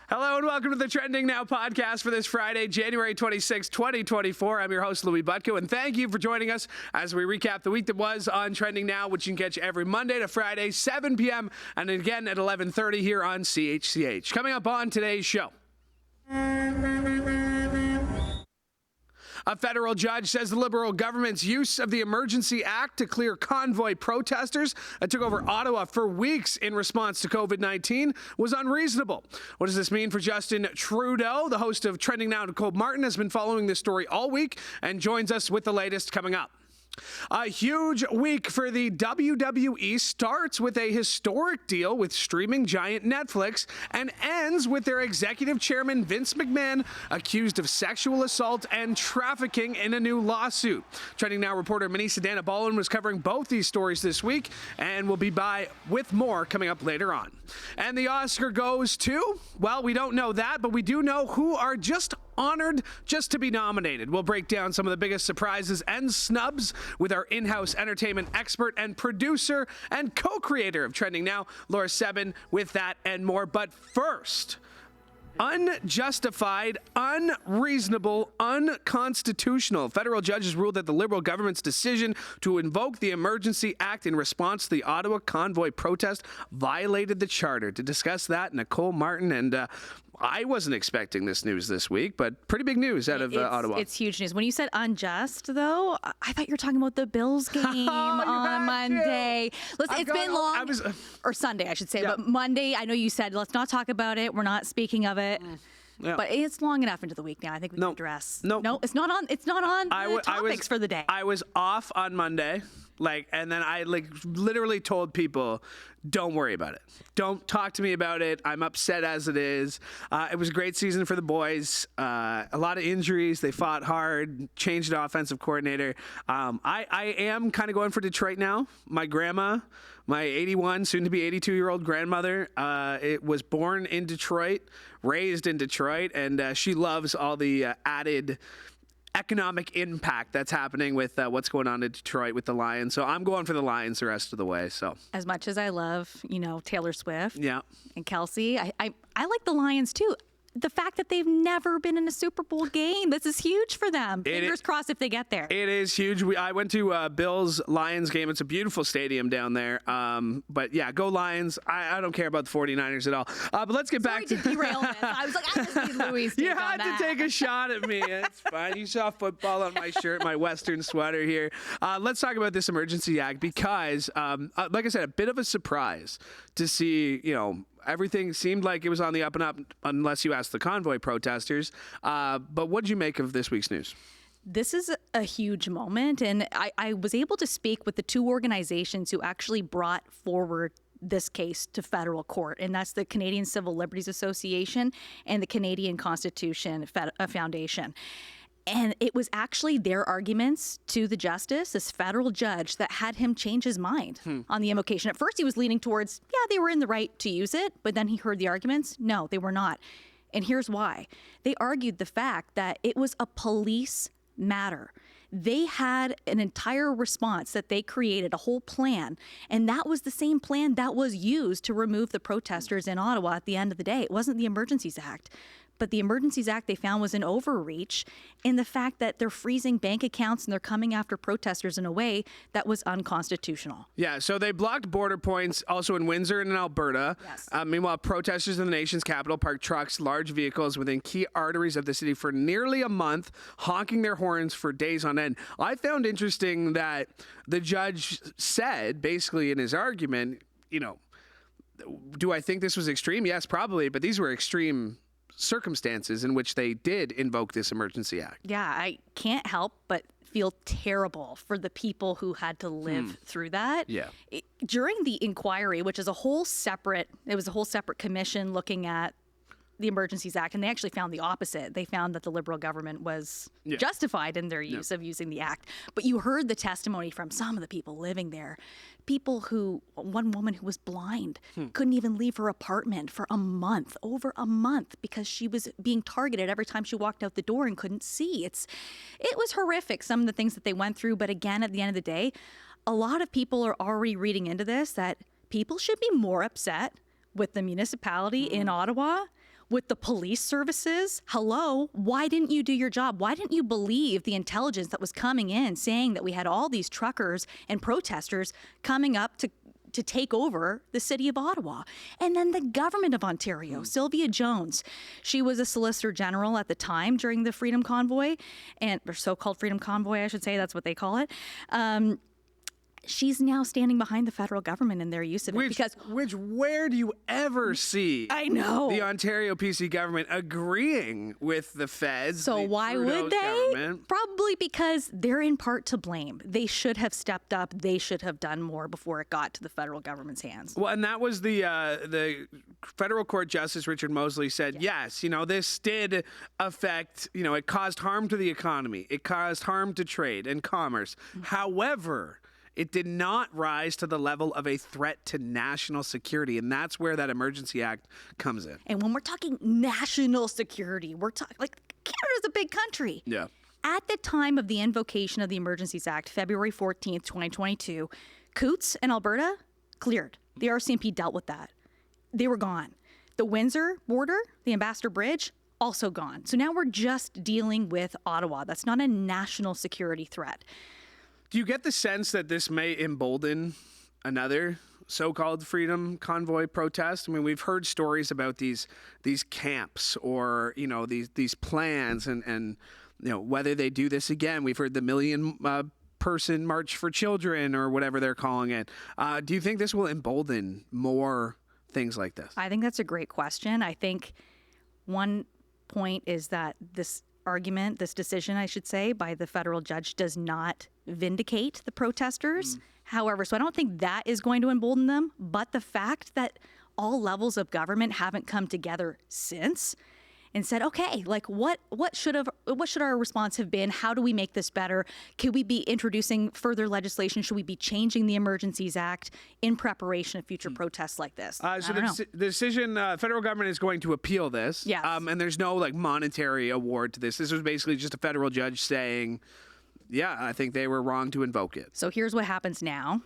Hello and welcome to the Trending Now podcast for this Friday, January 26, 2024. I'm your host, Louie Butko, and thank you for joining us as we recap the week that was on Trending Now, which you can catch every Monday to Friday, 7 p.m., and again at 11:30 here on CHCH. Coming up on today's show. A federal judge says the Liberal government's use of the Emergency Act to clear convoy protesters that took over Ottawa for weeks in response to COVID-19 was unreasonable. What does this mean for Justin Trudeau? The host of Trending Now, Nicole Martin, has been following this story all week and joins us with the latest coming up. A huge week for the WWE starts with a historic deal with streaming giant Netflix and ends with their executive chairman Vince McMahon accused of sexual assault and trafficking in a new lawsuit. Trending Now reporter Manesa Dhanabalan was covering both these stories this week and will be by with more coming up later on. And the Oscar goes to, well, we don't know that, but we do know who are just honored just to be nominated. We'll break down some of the biggest surprises and snubs with our in-house entertainment expert and producer and co-creator of Trending Now, Laura Sebben, with that and more. But first, unjustified, unreasonable, unconstitutional. Federal judges ruled that the Liberal government's decision to invoke the Emergency Act in response to the Ottawa convoy protest violated the charter. To discuss that, Nicole Martin, and I wasn't expecting this news this week, but pretty big news out of Ottawa. It's huge news. When you said unjust, though, I thought you were talking about the Bills game on Monday. Listen, it's been long. Or Sunday, I should say. Yeah. But Monday, I know you said, let's not talk about it. We're not speaking of it. Yeah. But it's long enough into the week now. I think we can address. No, it's not on. It's not on the topics for the day. I was off on Monday, and then I literally told people, don't worry about it. Don't talk to me about it. I'm upset as it is. It was a great season for the boys. A lot of injuries. They fought hard. Changed the offensive coordinator. I am kind of going for Detroit now. My grandma, my 81, soon to be 82-year-old grandmother, it was born in Detroit, raised in Detroit, and she loves all the added economic impact that's happening with what's going on in Detroit with the Lions. So I'm going for the Lions the rest of the way. So as much as I love, Taylor Swift, and Kelsey, I like the Lions too. The fact that they've never been in a Super Bowl game, this is huge for them. Fingers crossed if they get there. It is huge. I went to Bills Lions game. It's a beautiful stadium down there. But yeah, go Lions. I don't care about the 49ers at all. But let's get back to derail this. I was like, I just need Louie's take You had to take a shot at me. It's fine. You saw football on my shirt, my Western sweater here. Let's talk about this Emergency Act because, like I said, a bit of a surprise to see, everything seemed like it was on the up and up unless you asked the convoy protesters. But what did you make of this week's news? This is a huge moment, and I was able to speak with the two organizations who actually brought forward this case to federal court, and that's the Canadian Civil Liberties Association and the Canadian Constitution Foundation. And it was actually their arguments to the justice, this federal judge, that had him change his mind on the invocation. At first, he was leaning towards, they were in the right to use it. But then he heard the arguments. No, they were not. And here's why. They argued the fact that it was a police matter. They had an entire response that they created, a whole plan. And that was the same plan that was used to remove the protesters in Ottawa at the end of the day. It wasn't the Emergencies Act. But the Emergencies Act they found was an overreach in the fact that they're freezing bank accounts and they're coming after protesters in a way that was unconstitutional. Yeah, so they blocked border points also in Windsor and in Alberta. Yes. Meanwhile, protesters in the nation's capital parked trucks, large vehicles within key arteries of the city for nearly a month, honking their horns for days on end. I found interesting that the judge said, basically in his argument, do I think this was extreme? Yes, probably, but these were extreme circumstances in which they did invoke this Emergency Act. Yeah, I can't help but feel terrible for the people who had to live through that. Yeah. During the inquiry, which is a whole separate commission looking at the Emergencies Act, and they actually found the opposite. They found that the Liberal government was justified in their use of using the act. But you heard the testimony from some of the people living there. One woman who was blind, couldn't even leave her apartment for over a month, because she was being targeted every time she walked out the door and couldn't see. It was horrific, some of the things that they went through. But again, at the end of the day, a lot of people are already reading into this that people should be more upset with the municipality in Ottawa with the police services. Hello, why didn't you do your job? Why didn't you believe the intelligence that was coming in saying that we had all these truckers and protesters coming up to take over the city of Ottawa? And then the government of Ontario, Sylvia Jones, she was a Solicitor General at the time during the Freedom Convoy, or so-called Freedom Convoy, I should say, that's what they call it. She's now standing behind the federal government in their use of it. Where do you ever see I know the Ontario PC government agreeing with the feds? So why would they? Government? Probably because they're in part to blame. They should have stepped up. They should have done more before it got to the federal government's hands. Well, and that was the federal court justice Richard Mosley said, yes, this did affect, it caused harm to the economy. It caused harm to trade and commerce. However, it did not rise to the level of a threat to national security, and that's where that Emergency Act comes in. And when we're talking national security, we're talking, Canada's a big country. Yeah. At the time of the invocation of the Emergencies Act, February 14th, 2022, Coutts and Alberta cleared. The RCMP dealt with that. They were gone. The Windsor border, the Ambassador Bridge, also gone. So now we're just dealing with Ottawa. That's not a national security threat. Do you get the sense that this may embolden another so-called Freedom Convoy protest? I mean, we've heard stories about these camps or, these plans and whether they do this again. We've heard the million person March for Children or whatever they're calling it. Do you think this will embolden more things like this? I think that's a great question. I think one point is that this decision, I should say, by the federal judge does not vindicate the protesters. However, so I don't think that is going to embolden them, but the fact that all levels of government haven't come together since and said, okay, what should our response have been? How do we make this better? Could we be introducing further legislation? Should we be changing the Emergencies Act in preparation of future protests like this? So the decision, federal government is going to appeal this. Yes. And there's no monetary award to this. This was basically just a federal judge saying, yeah, I think they were wrong to invoke it. So here's what happens now.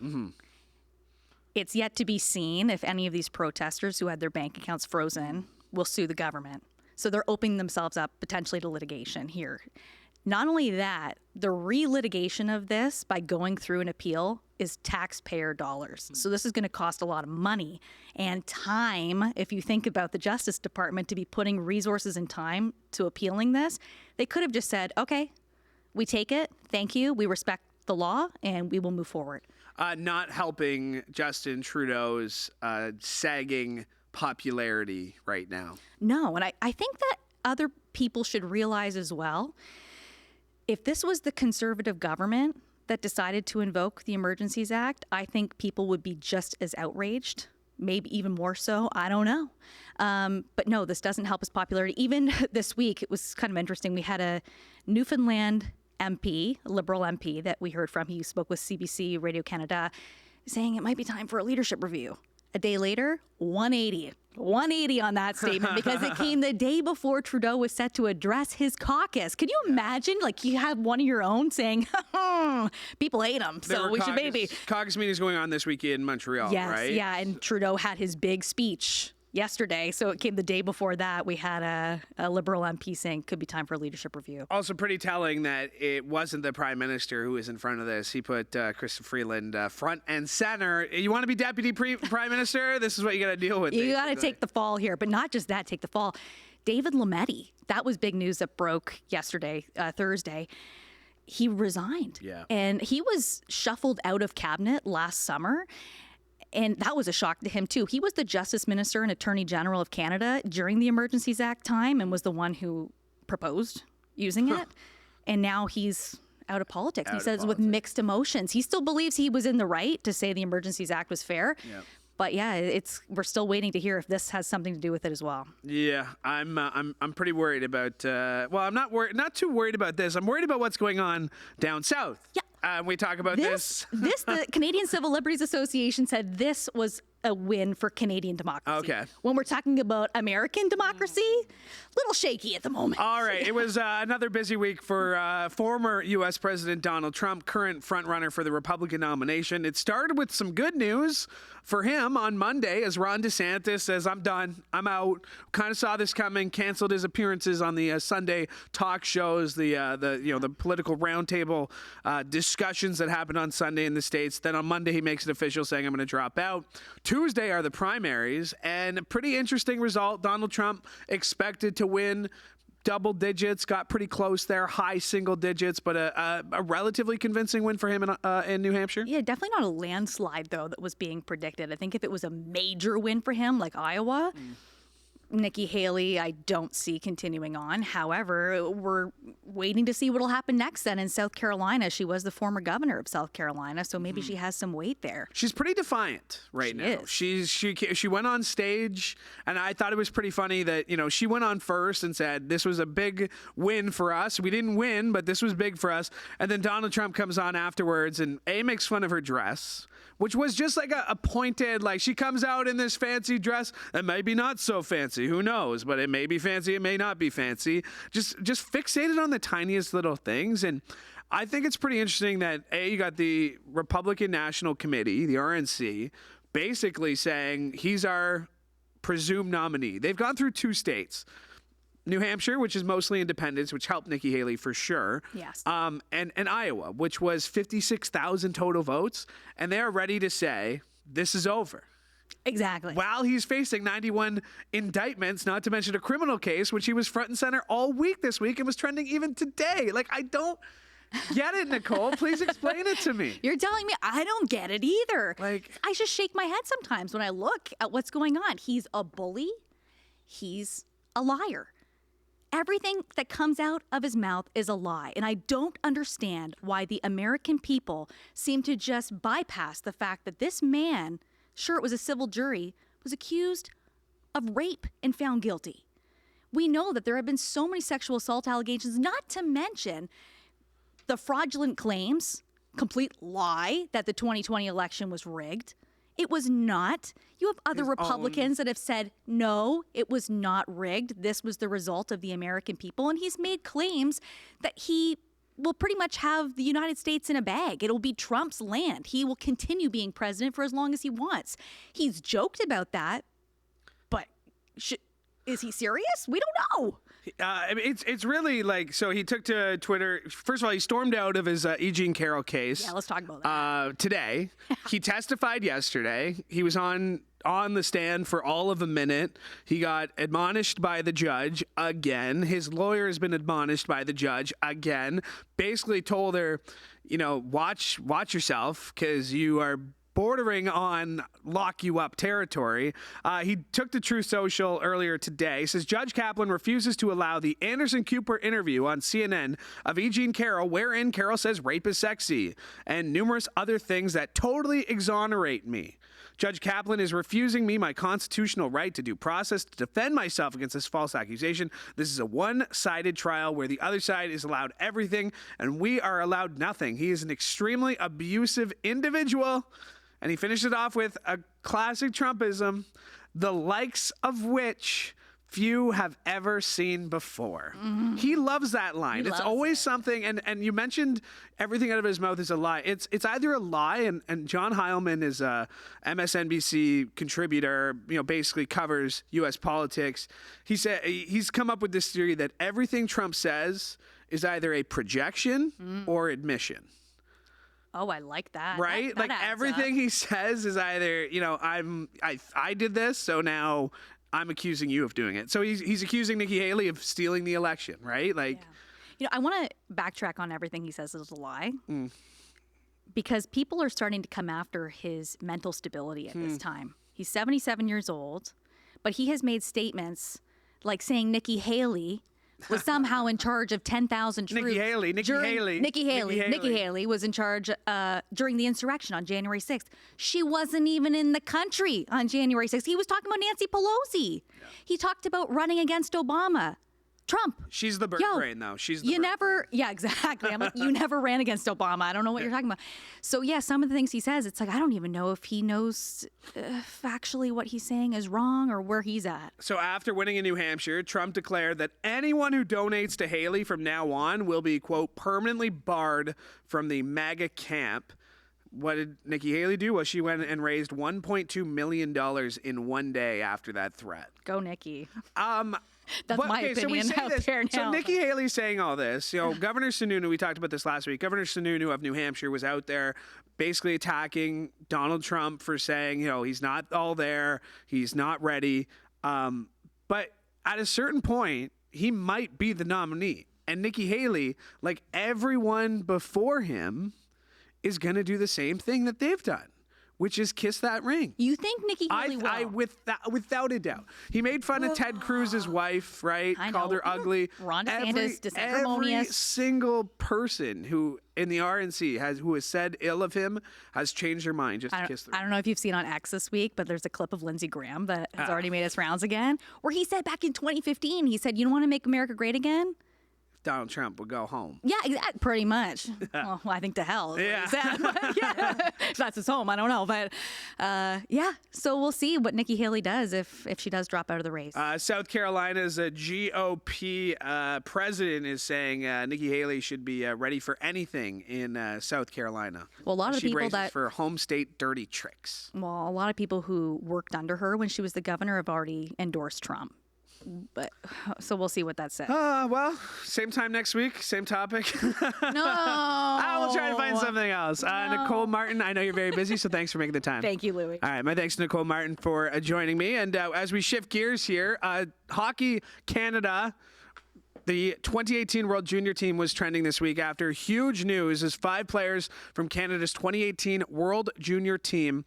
It's yet to be seen if any of these protesters who had their bank accounts frozen will sue the government. So they're opening themselves up potentially to litigation here. Not only that, the re-litigation of this by going through an appeal is taxpayer dollars. So this is going to cost a lot of money and time. If you think about the Justice Department to be putting resources and time to appealing this, they could have just said, okay, we take it. Thank you. We respect the law and we will move forward. Not helping Justin Trudeau's sagging popularity right now. No, and I think that other people should realize as well, if this was the Conservative government that decided to invoke the Emergencies Act, I think people would be just as outraged, maybe even more so. I don't know. But no, this doesn't help his popularity. Even this week, it was kind of interesting. We had a Newfoundland MP, a Liberal MP that we heard from. He spoke with CBC Radio Canada saying it might be time for a leadership review. A day later, 180 on that statement because it came the day before Trudeau was set to address his caucus. Can you imagine? You have one of your own saying, people hate him, so we should maybe. Caucus meetings going on this week in Montreal, yes, right? Yeah, and Trudeau had his big speech yesterday, so it came the day before that. We had a Liberal MP saying could be time for a leadership review. Also pretty telling that it wasn't the Prime Minister who was in front of this. He put Chrystia Freeland front and center. You want to be Deputy Prime Minister? This is what you got to deal with. You got to take the fall here, but not just that, take the fall. David Lametti, that was big news that broke yesterday, Thursday. He resigned. Yeah. And he was shuffled out of cabinet last summer. And that was a shock to him, too. He was the Justice Minister and Attorney General of Canada during the Emergencies Act time and was the one who proposed using it. And now he's out of politics. He says with mixed emotions. He still believes he was in the right to say the Emergencies Act was fair. Yeah. But yeah, we're still waiting to hear if this has something to do with it as well. Yeah, I'm pretty worried about. I'm not too worried about this. I'm worried about what's going on down south. Yeah. We talk about this. The Canadian Civil Liberties Association said this was a win for Canadian democracy. Okay. When we're talking about American democracy, little shaky at the moment. All right. It was another busy week for former U.S. President Donald Trump, current frontrunner for the Republican nomination. It started with some good news for him on Monday as Ron DeSantis says, I'm done. I'm out. Kind of saw this coming, canceled his appearances on the Sunday talk shows, the political roundtable discussions that happened on Sunday in the States. Then on Monday, he makes it official saying, I'm going to drop out. Tuesday are the primaries, and a pretty interesting result. Donald Trump expected to win double digits, got pretty close there, high single digits, but a relatively convincing win for him in New Hampshire. Yeah, definitely not a landslide, though, that was being predicted. I think if it was a major win for him, like Iowa, Nikki Haley, I don't see continuing on. However, we're waiting to see what will happen next then in South Carolina. She was the former governor of South Carolina, so maybe she has some weight there. She's pretty defiant right now. She went on stage, and I thought it was pretty funny that, she went on first and said, this was a big win for us. We didn't win, but this was big for us. And then Donald Trump comes on afterwards and makes fun of her dress, which was just like a pointed, like she comes out in this fancy dress that may be not so fancy. Who knows? But it may be fancy. It may not be fancy. Just fixated on the tiniest little things. And I think it's pretty interesting that, you got the Republican National Committee, the RNC, basically saying he's our presumed nominee. They've gone through 2 states. New Hampshire, which is mostly independents, which helped Nikki Haley for sure. Yes. And Iowa, which was 56,000 total votes. And they are ready to say, this is over. Exactly. While he's facing 91 indictments, not to mention a criminal case, which he was front and center all week this week and was trending even today. Like, I don't get it, Nicole. Please explain it to me. You're telling me I don't get it either. Like, I just shake my head sometimes when I look at what's going on. He's a bully. He's a liar. Everything that comes out of his mouth is a lie. And I don't understand why the American people seem to just bypass the fact that this man, sure, it was a civil jury, was accused of rape and found guilty. We know that there have been so many sexual assault allegations, not to mention the fraudulent claims, complete lie that the 2020 election was rigged. It was not. You have other Republicans that have said, no, it was not rigged. This was the result of the American people. And he's made claims that he will pretty much have the United States in a bag. It'll be Trump's land. He will continue being president for as long as he wants. He's joked about that, but is he serious? We don't know. It's really like, so he took to Twitter. First of all, he stormed out of his E. Jean Carroll case. Yeah, let's talk about that. Today. He testified yesterday. He was on the stand for all of a minute. He got admonished by the judge again. His lawyer has been admonished by the judge again. Basically told her, watch yourself because you are bordering on lock you up territory. He took to Truth Social earlier today. He says Judge Kaplan refuses to allow the Anderson Cooper interview on CNN of E. Jean Carroll, wherein Carroll says rape is sexy, and numerous other things that totally exonerate me. Judge Kaplan is refusing me my constitutional right to due process to defend myself against this false accusation. This is a one-sided trial where the other side is allowed everything and we are allowed nothing. He is an extremely abusive individual. And he finished it off with a classic Trumpism, the likes of which few have ever seen before. Mm-hmm. He loves that line. It's always something. And you mentioned everything out of his mouth is a lie. It's either a lie, and John Heilman is a MSNBC contributor, basically covers U.S. politics. He said he's come up with this theory that everything Trump says is either a projection or admission. Oh, I like that. Right? That like everything he says is either, I did this, so now I'm accusing you of doing it. So he's accusing Nikki Haley of stealing the election, right? Like, I want to backtrack on everything he says is a lie. Because people are starting to come after his mental stability at this time. He's 77 years old, but he has made statements like saying Nikki Haley was somehow in charge of 10,000 troops. Nikki Haley was in charge during the insurrection on January 6th. She wasn't even in the country on January 6th. He was talking about Nancy Pelosi. Yeah. He talked about running against Obama. Trump. She's the bird brain, though. She's the you bird never, brain. yeah, exactly. I'm like, you never ran against Obama. I don't know what you're talking about. So yeah, some of the things he says, it's like, I don't even know if he knows factually what he's saying is wrong or where he's at. So after winning in New Hampshire, Trump declared that anyone who donates to Haley from now on will be, quote, permanently barred from the MAGA camp. What did Nikki Haley do? Well, she went and raised $1.2 million in one day after that threat. Go, Nikki. That's my opinion so out there now. So Nikki Haley's saying all this. You know, Governor Sununu, we talked about this last week. Governor Sununu of New Hampshire was out there basically attacking Donald Trump for saying, you know, he's not all there, he's not ready. But at a certain point, he might be the nominee. And Nikki Haley, like everyone before him, is going to do the same thing that they've done, which is kiss that ring. You think Nikki Haley will? Without a doubt. He made fun of Ted Cruz's wife, right? I Called know. her ugly. Ron DeSantis, Every single person who in the RNC who has said ill of him has changed their mind. Just kiss the ring. I don't know if you've seen on X this week, but there's a clip of Lindsey Graham that has already made its rounds again, where he said back in 2015, he said, "You don't want to make America great again?" Donald Trump would go home. Yeah, pretty much. Well, I think to hell. Is what he said, but yeah, if that's his home, I don't know. But yeah, so we'll see what Nikki Haley does if she does drop out of the race. South Carolina's GOP president is saying Nikki Haley should be ready for anything in South Carolina. Well, a lot of the people that for home state dirty tricks. Well, a lot of people who worked under her when she was the governor have already endorsed Trump. But so we'll see what that says. Well, same time next week, same topic. No. We'll try to find something else. Nicole Martin, I know you're very busy, so thanks for making the time. Thank you, Louie. All right, my thanks to Nicole Martin for joining me. And as we shift gears here, Hockey Canada, the 2018 World Junior team was trending this week after huge news as 5 players from Canada's 2018 World Junior team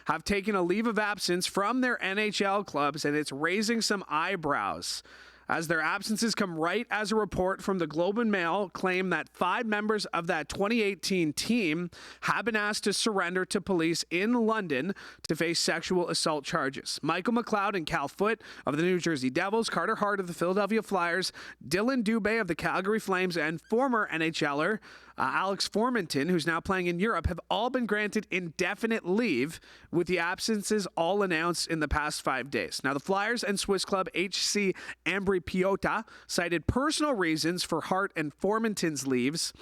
have taken a leave of absence from their NHL clubs, and it's raising some eyebrows as their absences come right as a report from the Globe and Mail claim that 5 members of that 2018 team have been asked to surrender to police in London to face sexual assault charges. Michael McLeod and Cal Foote of the New Jersey Devils, Carter Hart of the Philadelphia Flyers, Dylan Dubé of the Calgary Flames, and former NHLer Alex Formenton, who's now playing in Europe, have all been granted indefinite leave, with the absences all announced in the past 5 days. Now, the Flyers and Swiss club HC Ambri Piotta cited personal reasons for Hart and Formenton's leaves,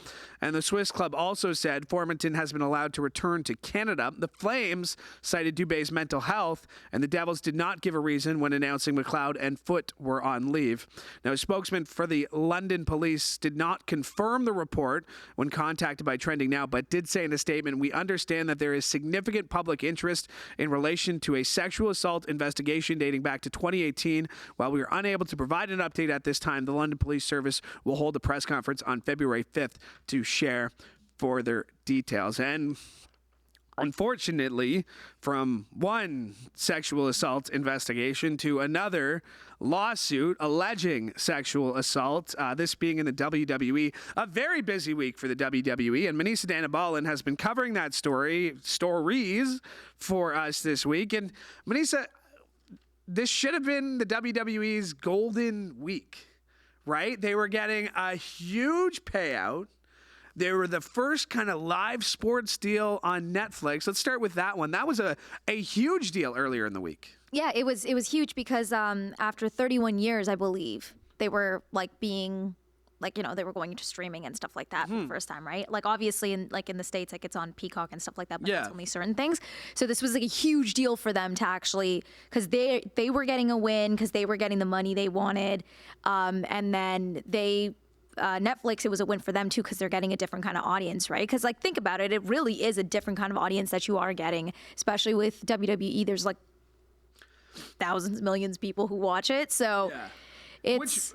and the Swiss club also said Formenton has been allowed to return to Canada. The Flames cited Dubé's mental health, and the Devils did not give a reason when announcing McLeod and Foote were on leave. Now, a spokesman for the London police did not confirm the report when contacted by Trending Now, but did say in a statement, "We understand that there is significant public interest in relation to a sexual assault investigation dating back to 2018. While we are unable to provide an update at this time, the London Police Service will hold a press conference on February 5th to share further details." And unfortunately, from one sexual assault investigation to another lawsuit alleging sexual assault, this being in the WWE, a very busy week for the WWE, and Manesa Dhanabalan has been covering that stories for us this week. And Manesa, this should have been the WWE's golden week, right? They were getting a huge payout. They were the first kind of live sports deal on Netflix. Let's start with that one. That was a huge deal earlier in the week. Yeah, it was huge because after 31 years, I believe, they were being they were going into streaming and stuff like that for the first time, right? Like obviously in the States, it's on Peacock and stuff like that, but that's only certain things. So this was a huge deal for them to actually, because they were getting a win because they were getting the money they wanted, and then Netflix, it was a win for them too because they're getting a different kind of audience, right? Because think about it, it really is a different kind of audience that you are getting, especially with WWE. There's thousands, millions of people who watch it, so it's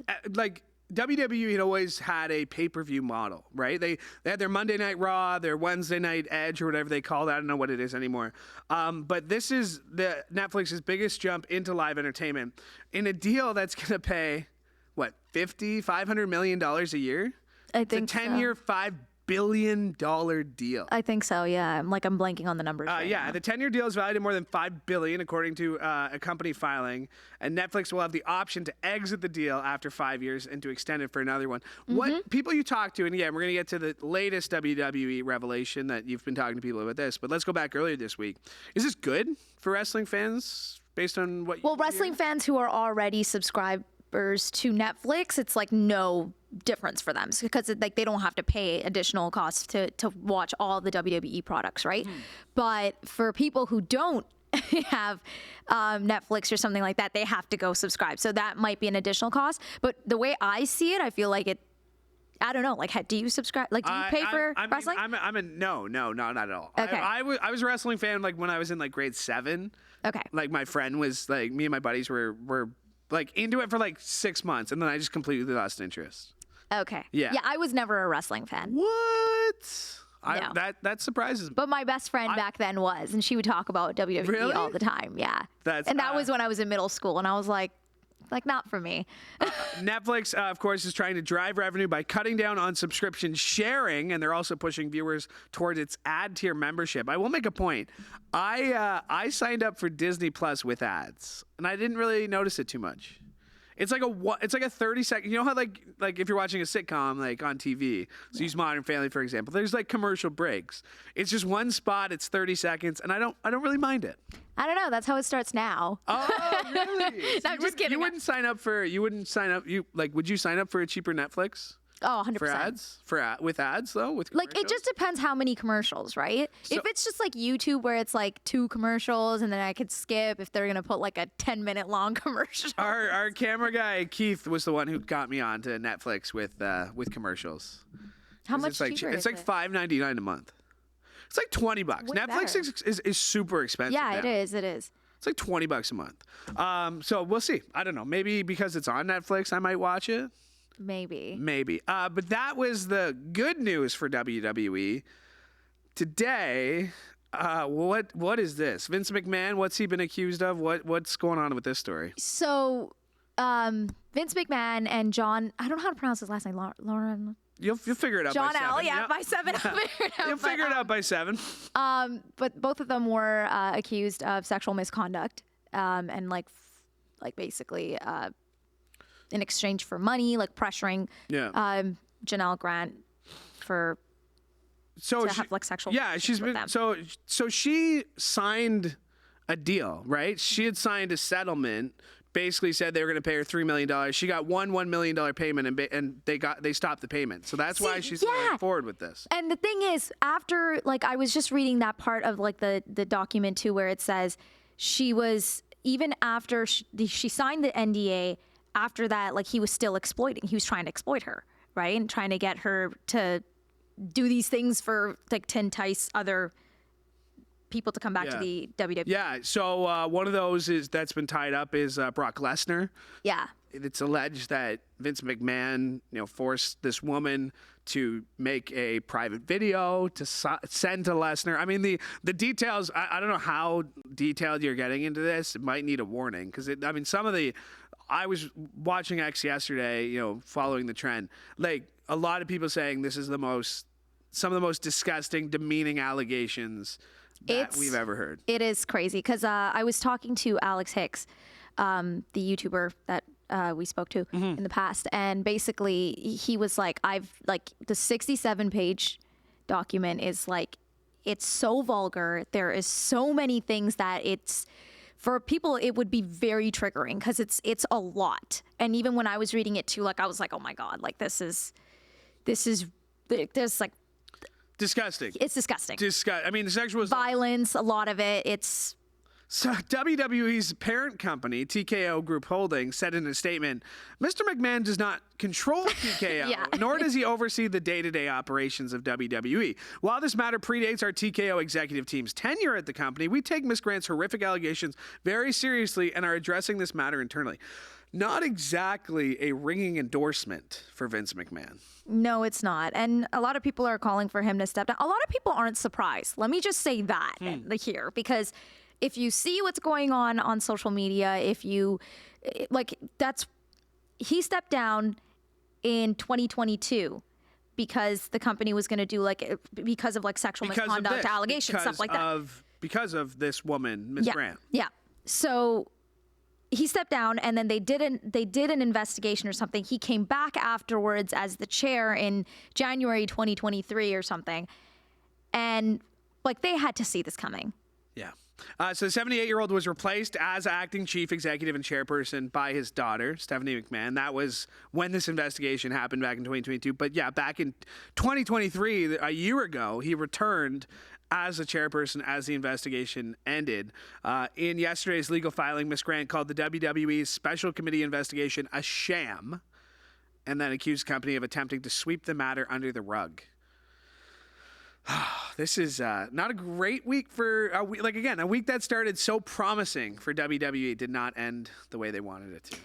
WWE had always had a pay-per-view model, right? They had their Monday Night Raw, their Wednesday Night Edge, or whatever they call it. I don't know what it is anymore. But this is the Netflix's biggest jump into live entertainment in a deal that's going to pay, what, $500 million a year? I think it's a 10-year, $5 billion deal. I think so. Yeah, I'm blanking on the numbers. Right Yeah, now. the 10-year deal is valued at more than $5 billion, according to a company filing. And Netflix will have the option to exit the deal after 5 years and to extend it for another one. What people you talk to, and again, we're going to get to the latest WWE revelation that you've been talking to people about this, but let's go back earlier this week. Is this good for wrestling fans based on what? Well, wrestling fans who are already subscribers to Netflix, it's like no difference for them because like they don't have to pay additional costs to watch all the WWE products, right? But for people who don't have Netflix or something like that, they have to go subscribe. So that might be an additional cost. But the way I see it, I feel like it. I don't know. Like, do you subscribe? Like, do you pay for wrestling? No, not at all. Okay. I was a wrestling fan like when I was in like grade 7. Okay. Like my friend was like, me and my buddies were like into it for like 6 months, and then I just completely lost interest. Okay. Yeah. Yeah, I was never a wrestling fan. What? No. That surprises me. But my best friend back then was, and she would talk about WWE Really? all the time. Yeah. That was when I was in middle school, and I was like not for me. Netflix, of course, is trying to drive revenue by cutting down on subscription sharing, and they're also pushing viewers towards its ad tier membership. I will make a point. I signed up for Disney Plus with ads, and I didn't really notice it too much. It's like a 30-second. You know how like if you're watching a sitcom like on TV, so use Modern Family for example. There's like commercial breaks. It's just one spot. It's 30 seconds, and I don't really mind it. I don't know. That's how it starts now. Oh, really? No, I'm just kidding. You wouldn't sign up. Would you sign up for a cheaper Netflix? Oh, 100%. For ads? With ads, though? With like, it just depends how many commercials, right? If it's just like YouTube where it's like 2 commercials and then I could skip if they're going to put like a 10-minute long commercial. Our camera guy, Keith, was the one who got me onto Netflix with commercials. How much cheaper It's like $5.99 a month. It's like $20. Netflix is super expensive. Yeah, now. it is. It's like $20 a month. So we'll see. I don't know. Maybe because it's on Netflix, I might watch it. Maybe. But that was the good news for WWE. Today, what is this? Vince McMahon, what's he been accused of? What's going on with this story? So, Vince McMahon and John, I don't know how to pronounce his last name, Lauren. You'll figure it out John by 7. L, yeah, by 7. I'll figure it out. You'll figure it out by 7. But both of them were accused of sexual misconduct and like basically in exchange for money, like pressuring Janelle Grant to have like sexual she's been them. so she signed a deal, right? She had signed a settlement, basically said they were going to pay her $3 million. She got $1 million payment, and they stopped the payment. So that's why she's going forward with this. And the thing is, after like I was just reading that part of like the document too, where it says she was, even after she signed the NDA, after that, like he was still exploiting. He was trying to exploit her, right, and trying to get her to do these things to entice other people to come back to the WWE. Yeah. So one of those that's been tied up is Brock Lesnar. Yeah. It's alleged that Vince McMahon, forced this woman to make a private video to send to Lesnar. I mean, the details. I don't know how detailed you're getting into this. It might need a warning because I was watching X yesterday, following the trend. Like a lot of people saying this is some of the most disgusting, demeaning allegations that we've ever heard. It is crazy because I was talking to Alex Hicks, the YouTuber that we spoke to in the past, and basically he was like, the 67-page document is like, it's so vulgar. There is so many things that for people, it would be very triggering because it's a lot. And even when I was reading it too, like I was like, oh my God, like this is like disgusting. It's disgusting. I mean, the sexual violence, a lot of it. So WWE's parent company, TKO Group Holdings, said in a statement, Mr. McMahon does not control TKO, nor does he oversee the day-to-day operations of WWE. While this matter predates our TKO executive team's tenure at the company, we take Ms. Grant's horrific allegations very seriously and are addressing this matter internally. Not exactly a ringing endorsement for Vince McMahon. No, it's not. And a lot of people are calling for him to step down. A lot of people aren't surprised. Let me just say that here, because if you see what's going on social media, he stepped down in 2022, because the company was going to do because of sexual misconduct allegations, stuff like that. Because of this woman, Miss Grant. Yeah. So he stepped down, and then they did an investigation or something. He came back afterwards as the chair in January 2023 or something, and they had to see this coming. Yeah. So the 78-year-old was replaced as acting chief executive and chairperson by his daughter, Stephanie McMahon. That was when this investigation happened back in 2022. But yeah, back in 2023, a year ago, he returned as a chairperson as the investigation ended. In yesterday's legal filing, Ms. Grant called the WWE's special committee investigation a sham and then accused the company of attempting to sweep the matter under the rug. This is not a great week for a week that started so promising for WWE did not end the way they wanted it to.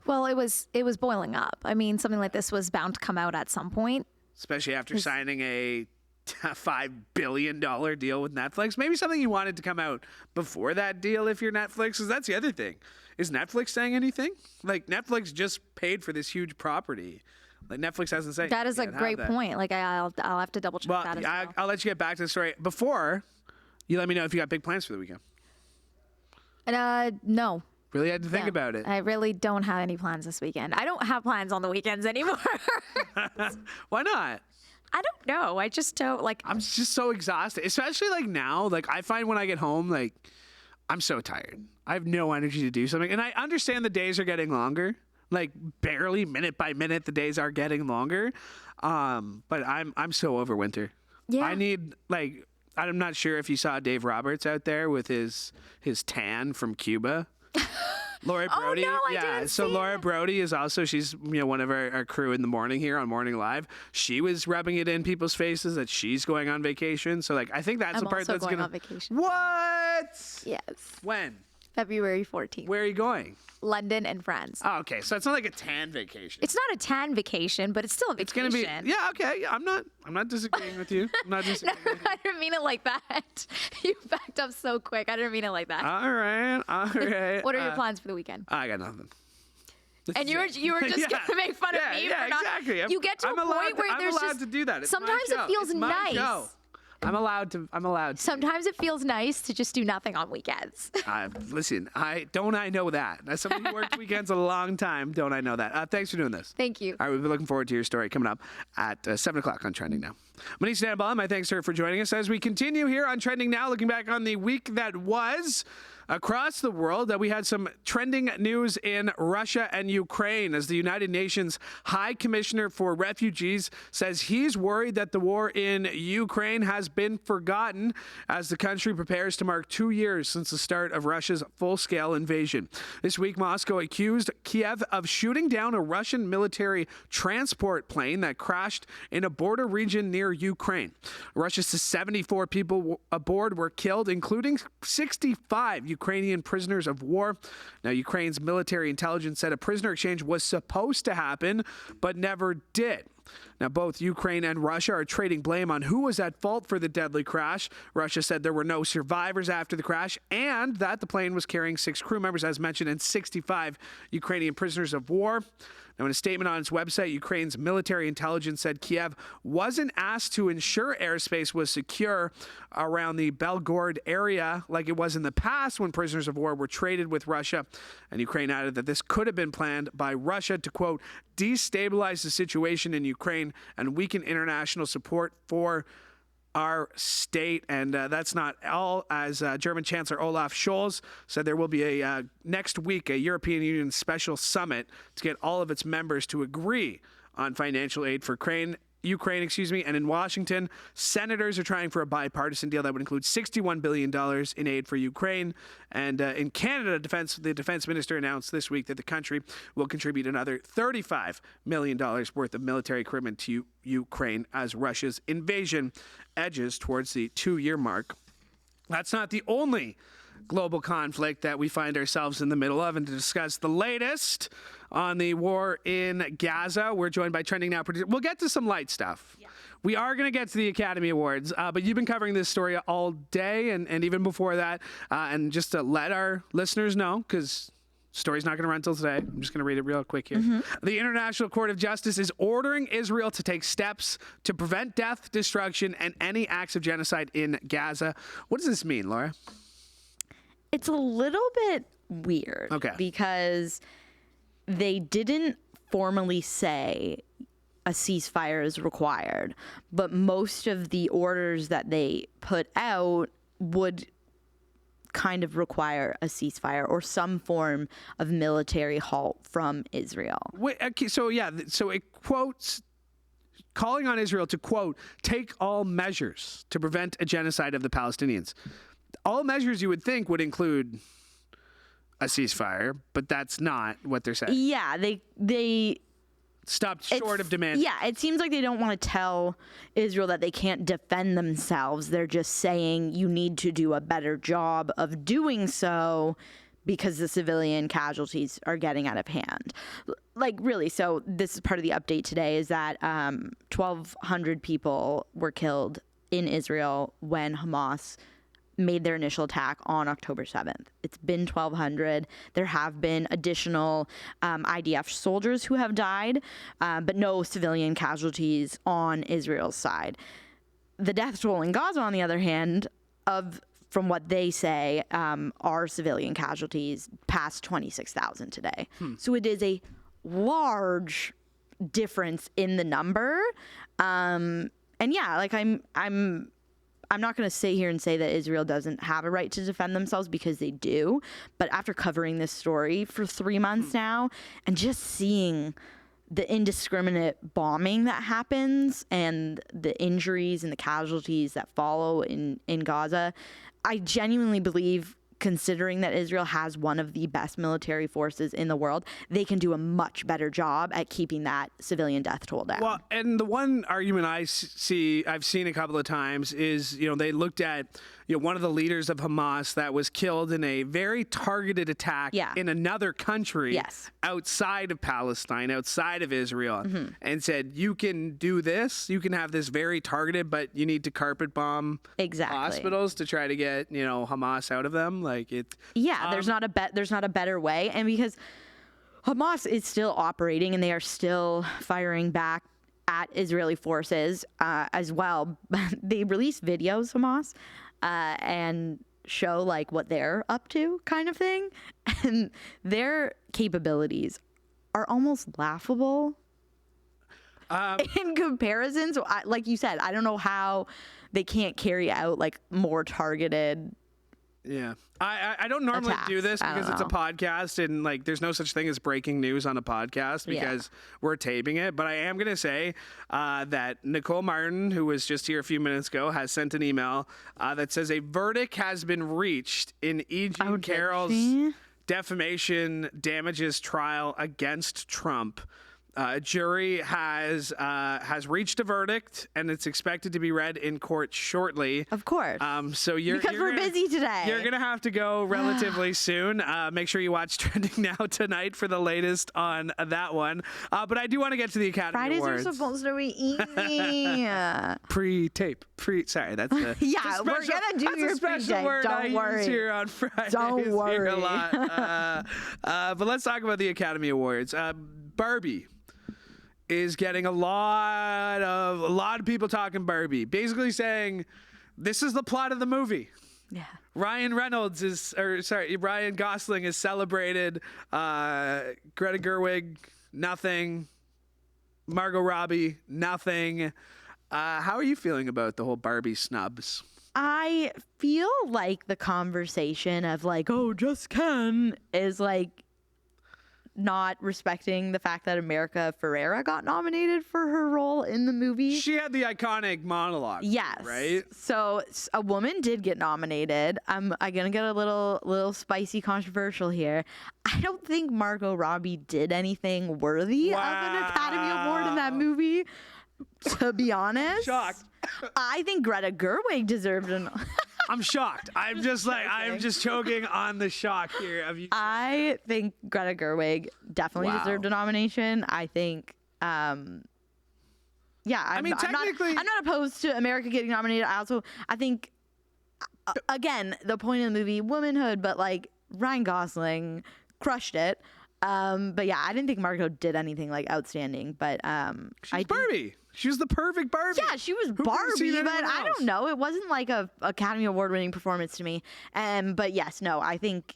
Well, it was boiling up. I mean, something like this was bound to come out at some point, especially after signing a $5 billion deal with Netflix. Maybe something you wanted to come out before that deal if you're Netflix, because that's the other thing. Is Netflix saying anything? Netflix just paid for this huge property. Netflix hasn't said that is a great point. I'll have to double check that as well. I'll let you get back to the story. Before you let me know if you got big plans for the weekend. No. Really had to think about it. I really don't have any plans this weekend. I don't have plans on the weekends anymore. Why not? I don't know. I just don't I'm just so exhausted, especially now. I find when I get home, I'm so tired. I have no energy to do something, and I understand the days are getting longer. Barely minute by minute, the days are getting longer. But I'm so over winter. Yeah. I need I'm not sure if you saw Dave Roberts out there with his tan from Cuba. Laura Brody. Oh, no, I didn't see Laura Brody is also, she's one of our crew in the morning here on Morning Live. She was rubbing it in people's faces that she's going on vacation. So I think that's the part that's going on vacation. What? Yes. When? February 14th. Where are you going? London and France. Oh, okay. So it's not like a tan vacation. It's not a tan vacation, but it's still a vacation. It's going to be, yeah, okay. Yeah, I'm not disagreeing with you. I'm not disagreeing with you. I didn't mean it like that. You backed up so quick. I didn't mean it like that. All right. What are your plans for the weekend? I got nothing. And you were just going to make fun of me for not. Exactly. You get to a point where there's I'm allowed to do that. It's sometimes it feels nice. Show. I'm allowed to. Sometimes it feels nice to just do nothing on weekends. Listen, I know that. As somebody who worked weekends a long time, don't I know that? Thanks for doing this. Thank you. All right, we'll be looking forward to your story coming up at 7 o'clock on Trending Now. Manesa Dhanabalan, my thanks to her for joining us as we continue here on Trending Now, looking back on the week that was. Across the world, we had some trending news in Russia and Ukraine as the United Nations High Commissioner for Refugees says he's worried that the war in Ukraine has been forgotten as the country prepares to mark 2 years since the start of Russia's full-scale invasion. This week, Moscow accused Kiev of shooting down a Russian military transport plane that crashed in a border region near Ukraine. Russia says 74 people aboard were killed, including 65 Ukrainian prisoners of war. Now, Ukraine's military intelligence said a prisoner exchange was supposed to happen, but never did. Now, both Ukraine and Russia are trading blame on who was at fault for the deadly crash. Russia said there were no survivors after the crash and that the plane was carrying 6 crew members, as mentioned, and 65 Ukrainian prisoners of war. Now, in a statement on its website, Ukraine's military intelligence said Kiev wasn't asked to ensure airspace was secure around the Belgorod area like it was in the past when prisoners of war were traded with Russia. And Ukraine added that this could have been planned by Russia to, quote, destabilize the situation in Ukraine and weaken international support for our state. And that's not all, as German Chancellor Olaf Scholz said there will be next week a European Union special summit to get all of its members to agree on financial aid for Ukraine, and in Washington, senators are trying for a bipartisan deal that would include $61 billion in aid for Ukraine. And in Canada, the defense minister announced this week that the country will contribute another $35 million worth of military equipment to Ukraine as Russia's invasion edges towards the 2-year mark. That's not the only global conflict that we find ourselves in the middle of. And to discuss the latest on the war in Gaza, we're joined by Trending Now producer. We'll get to some light stuff. Yeah. We are going to get to the Academy Awards, but you've been covering this story all day and even before that. And just to let our listeners know, because Story's not going to run till today. I'm just going to read it real quick here. The International Court of Justice is ordering Israel to take steps to prevent death, destruction, and any acts of genocide in Gaza. What does this mean, Laura? It's a little bit weird. Okay. Because they didn't formally say a ceasefire is required, but most of the orders that they put out would kind of require a ceasefire or some form of military halt from Israel. Wait, okay, so it quotes calling on Israel to, quote, take all measures to prevent a genocide of the Palestinians. All measures you would think would include a ceasefire, but that's not what they're saying. Yeah, they stopped short of demand. Yeah, it seems like they don't want to tell Israel that they can't defend themselves. They're just saying you need to do a better job of doing so because the civilian casualties are getting out of hand. Like, really, so this is part of the update today is that 1,200 people were killed in Israel when Hamas made their initial attack on October 7th. It's been 1,200. There have been additional IDF soldiers who have died, but no civilian casualties on Israel's side. The death toll in Gaza, on the other hand, from what they say, are civilian casualties past 26,000 today. So it is a large difference in the number. And yeah, like I'm not going to sit here and say that Israel doesn't have a right to defend themselves because they do. But after covering this story for 3 months now and just seeing the indiscriminate bombing that happens and the injuries and the casualties that follow in Gaza, I genuinely believe, considering that Israel has one of the best military forces in the world, they can do a much better job at keeping that civilian death toll down. Well, and the one argument I've seen a couple of times is, they looked at, one of the leaders of Hamas that was killed in a very targeted attack in another country outside of Palestine, outside of Israel, and said, you can do this, you can have this very targeted, but you need to carpet bomb hospitals to try to get, Hamas out of them. Like it. Yeah, there's not a better way. And because Hamas is still operating and they are still firing back at Israeli forces as well. They release videos, Hamas, and show like what they're up to kind of thing. And their capabilities are almost laughable in comparison. So like you said, I don't know how they can't carry out like more targeted. Yeah. I don't normally do this because it's a podcast and like there's no such thing as breaking news on a podcast because we're taping it. But I am going to say that Nicole Martin, who was just here a few minutes ago, has sent an email that says a verdict has been reached in E.G. Carroll's defamation damages trial against Trump. A jury has reached a verdict, and it's expected to be read in court shortly. Of course. So because we're busy today. You're gonna have to go relatively soon. Make sure you watch Trending Now tonight for the latest on that one. But I do want to get to the Academy Awards. Fridays are supposed to be easy. Pre-tape. Sorry, that's the we're gonna do your special word Don't worry. Use here on Fridays. Don't worry. Here a lot. But let's talk about the Academy Awards. Barbie is getting a lot of people talking Barbie, basically saying this is the plot of the movie. Yeah. Ryan Gosling is celebrated. Greta Gerwig, nothing. Margot Robbie, nothing. How are you feeling about the whole Barbie snubs? I feel like the conversation of like, oh, just Ken is like not respecting the fact that America Ferrera got nominated for her role in the movie. She had the iconic monologue. Yes. Right? So a woman did get nominated. I'm going to get a little spicy controversial here. I don't think Margot Robbie did anything worthy of an Academy Award in that movie, to be honest. Shocked. I think Greta Gerwig deserved an... I'm shocked. I'm just choking on the shock here of you. I think Greta Gerwig definitely deserved a nomination. I think, I'm not opposed to America getting nominated. I think, again, the point of the movie, womanhood, but like Ryan Gosling crushed it. But yeah, I didn't think Margot did anything like outstanding. But She's Barbie. She was the perfect Barbie. Yeah, she was Who could have seen Barbie, but anyone I else? don't know. It wasn't like a Academy Award winning performance to me. But yes, no, I think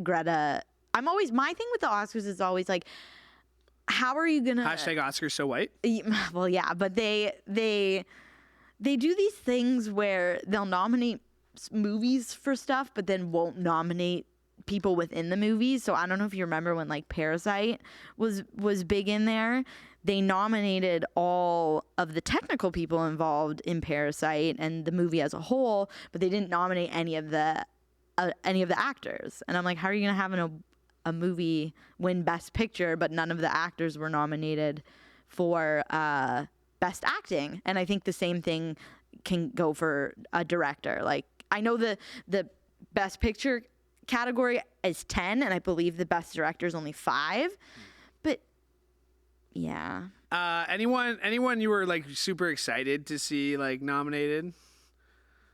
Greta. My thing with the Oscars is always like, how are you gonna Hashtag Oscars so white. Well, yeah, but they do these things where they'll nominate movies for stuff, but then won't nominate people within the movies. So I don't know if you remember when like Parasite was big in there. They nominated all of the technical people involved in Parasite and the movie as a whole, but they didn't nominate any of the actors. And I'm like, how are you gonna have a movie win Best Picture, but none of the actors were nominated for Best Acting? And I think the same thing can go for a director. Like, I know the Best Picture category is 10, and I believe the Best Director is only 5. But yeah. Anyone you were like super excited to see like nominated?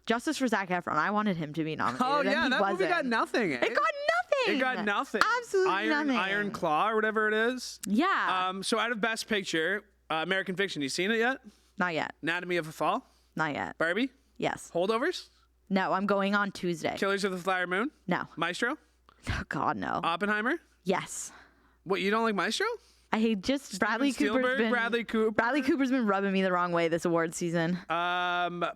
Justice for Zac Efron. I wanted him to be nominated. Oh and yeah, he that wasn't. movie got nothing. Eh? It got nothing. It got nothing. Absolutely nothing. Iron Claw or whatever it is. Yeah. So out of Best Picture, American Fiction. You seen it yet? Not yet. Anatomy of a Fall. Not yet. Barbie. Yes. Holdovers. No, I'm going on Tuesday. Killers of the Flower Moon. No. Maestro. Oh, God, no. Oppenheimer. Yes. What, you don't like Maestro? I hate just Bradley Spielberg, Cooper's been Bradley Cooper's been rubbing me the wrong way this award season.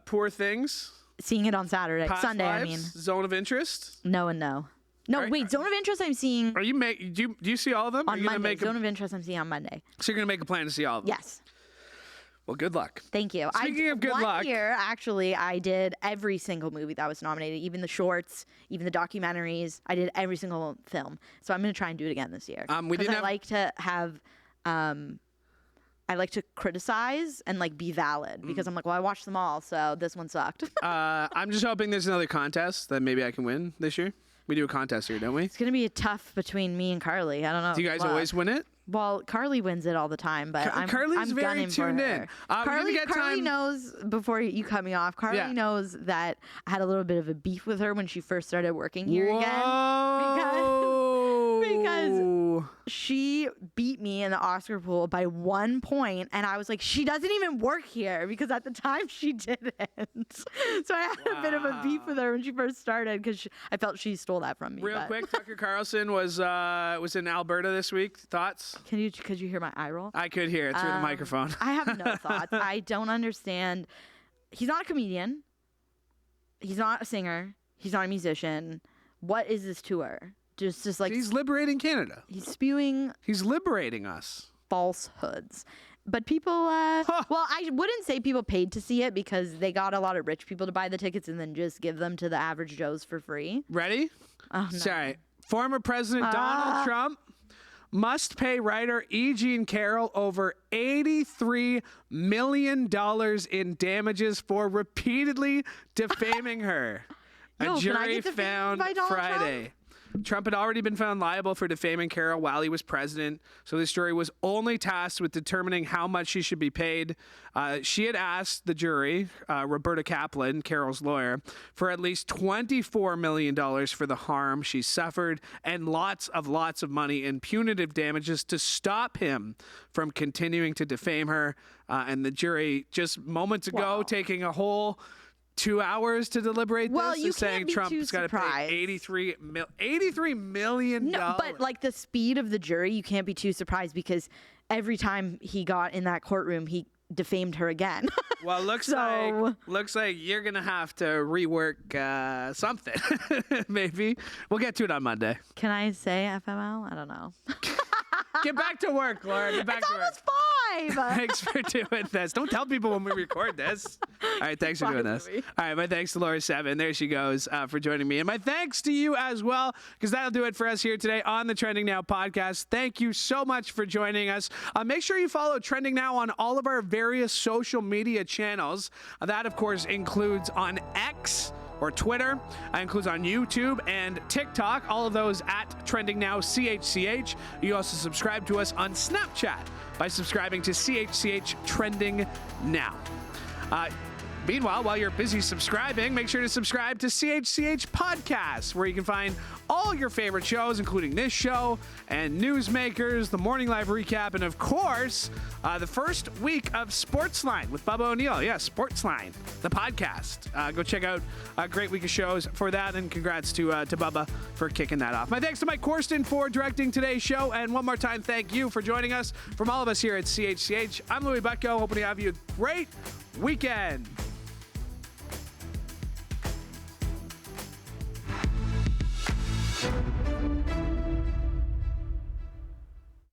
Poor Things. Seeing it on Sunday. Past I Lives, mean. Zone of Interest. No and no. No, Right. wait. Zone of Interest I'm seeing Are you do you see all of them? Are on you gonna Monday. make Zone of Interest I'm seeing on Monday. so you're gonna make a plan to see all of them? Yes. Well, good luck. Thank you. Speaking of good luck. One year, actually, I did every single movie that was nominated, even the shorts, even the documentaries. I did every single film. So I'm going to try and do it again this year. We didn't I have- like to have, I like to criticize and like be valid because I'm like, well, I watched them all, so this one sucked. I'm just hoping there's another contest that maybe I can win this year. We do a contest here, don't we? It's going to be tough between me and Carly. I don't know. Do you guys Luck. always win it? Well, Carly wins it all the time, but Carly's I'm very gunning for tuned her. in. We're gonna get Carly time- knows, before you cut me off, Carly Yeah. knows that I had a little bit of a beef with her when she first started working here again. Whoa. Because she beat me in the Oscar pool by 1 point, and I was like, she doesn't even work here, because at the time she didn't. So I had a bit of a beef with her when she first started because I felt she stole that from me. Real but- quick, Tucker Carlson was in Alberta this week. Thoughts? Could you hear my eye roll? I could hear it through the microphone. I have no thoughts. I don't understand. He's not a comedian. He's not a singer. He's not a musician. What is this tour? Just like He's liberating Canada. he's spewing He's liberating us. falsehoods. But people, well, I wouldn't say people paid to see it because they got a lot of rich people to buy the tickets and then just give them to the average Joes for free. Ready? Oh, no. Sorry. Former President Donald Trump must pay writer E. Jean Carroll over $83 million in damages for repeatedly defaming her. Yo, A can I jury get defamed found by Donald Friday. Trump had already been found liable for defaming Carroll while he was president, so this jury was only tasked with determining how much she should be paid. She had asked the jury, Roberta Kaplan, Carroll's lawyer, for at least $24 million for the harm she suffered and lots of money in punitive damages to stop him from continuing to defame her. And the jury just moments ago taking a whole 2 hours to deliberate Well, this you and saying can't be Trump's too got to surprised. pay $83 million. No, but like the speed of the jury, you can't be too surprised because every time he got in that courtroom, he defamed her again. Well, looks like you're gonna have to rework something. Maybe we'll get to it on Monday. Can I say FML? I don't know. Get back to work, Laura. Get back It's to work. almost 5. Thanks for doing this. Don't tell people when we record this. All right, thanks for doing Bye, this. Louie. All right, my thanks to Laura Sebben. There she goes for joining me. And my thanks to you as well, because that'll do it for us here today on the Trending Now podcast. Thank you so much for joining us. Make sure you follow Trending Now on all of our various social media channels. That, of course, includes on X, or Twitter. Includes on YouTube and TikTok. All of those at Trending Now CHCH. You also subscribe to us on Snapchat by subscribing to CHCH Trending Now. Meanwhile, while you're busy subscribing, make sure to subscribe to CHCH Podcasts, where you can find all your favorite shows, including this show and Newsmakers, the Morning Live Recap, and of course, the first week of Sportsline with Bubba O'Neill. Yeah, Sportsline, the podcast. Go check out a great week of shows for that, and congrats to Bubba for kicking that off. My thanks to Mike Corsten for directing today's show, and one more time, thank you for joining us. From all of us here at CHCH, I'm Louie Butko, hoping to have you a great weekend.